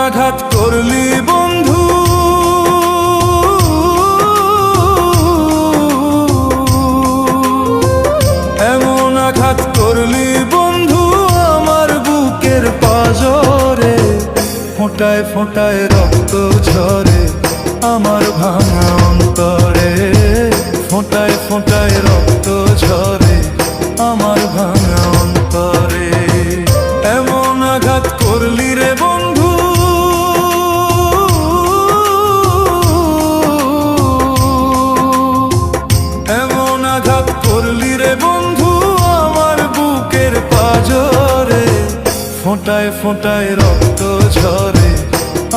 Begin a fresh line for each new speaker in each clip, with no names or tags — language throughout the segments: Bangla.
আঘাত করলি বন্ধু, এমন আঘাত করলি বন্ধু আমার বুকের পাঁজরে। ফোঁটায় ফোঁটায় রক্ত ঝরে আমার ভাঙা অন্তরে, ফোঁটায় ফোঁটায় রক্ত ঝরে আমার ভাঙা অন্তরে। এমন আঘাত করলি রে বন্ধু, এমন আঘাত করলি রে বন্ধু আমার বুকের পাঁজরে। ফোঁটায় ফোঁটায় রক্ত ঝরে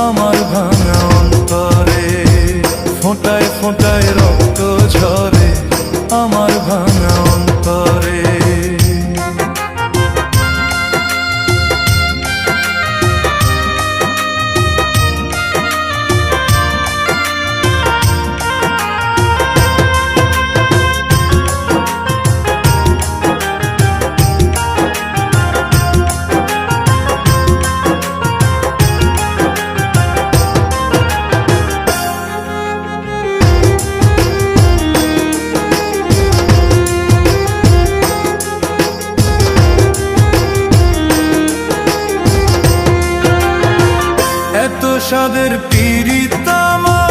আমার ভাঙা অন্তরে, ফোঁটায় ফোঁটায় রক্ত ঝরে আমার ভাঙা অন্তরে। এত সাদের পীড়িত আমার,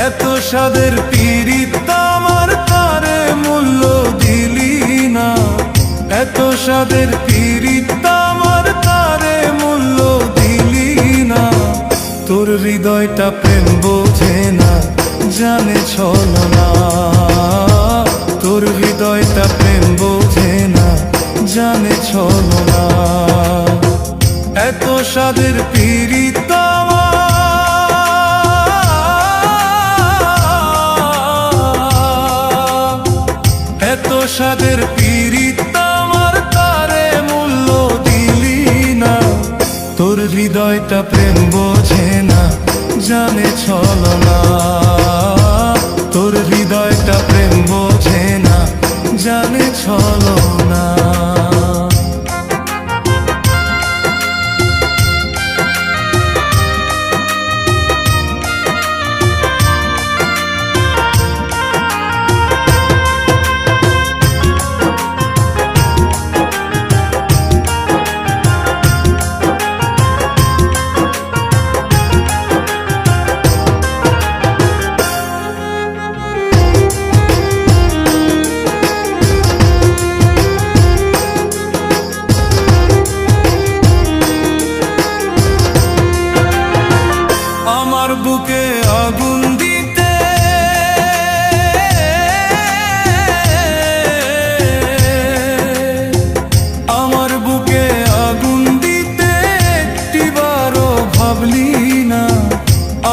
এত সাদের পীড়িত আমার তারে মূল্য দিলি না। এত সাদের পীড়িত আমার তারে মূল্য দিলি না। তোর হৃদয়টা প্রেম বোঝে না, জানে ছলনা। তোর হৃদয়টা প্রেম বোঝে না, জানে ছলনা। এত সাদের পীড়িত আমার, এত সাদের পীড়িত আমার তারে মূল্য দিলি না। তোর হৃদয়টা প্রেম বোঝে না, জানে ছলনা। তোর হৃদয়টা প্রেম বোঝে না, জানে ছলনা। আমার বুকে আগুন দিতে, আমার বুকে আগুন দিতে একটিবারও ভাবলি না।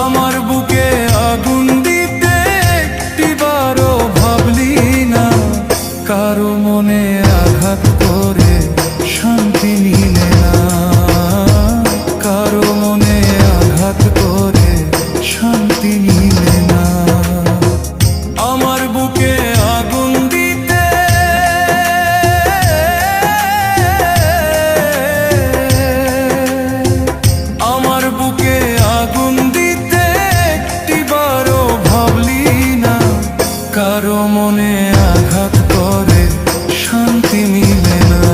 আমার বুকে আগুন দিতে একটিবারও ভাবলি না। কারো মনে আঘাত করে শান্তি নিলে না, কারো মনে আঘাত করে শান্তি নিলে না। আমার বুকে আগুন দিতে, আমার বুকে আগুন দিতে একটিবারও ভাবলি না। কারো মনে আঘাত করে শান্তি মিলে না,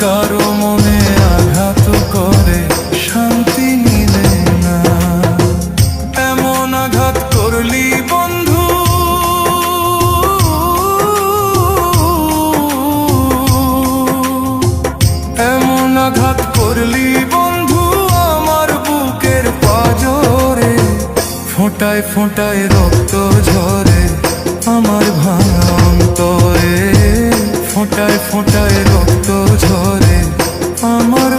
কারো মনে আঘাত করে শান্তি মিলে না। এমন আঘাত করলি বন্ধু, এমন আঘাত করলি বন্ধু আমার বুকের পাঁজরে। ফোঁটায় ফোঁটায় রক্ত ঝরে আমার ভাঙা অন্তরে, ফোঁটায় ফোঁটায় রক্ত ঝরে আমার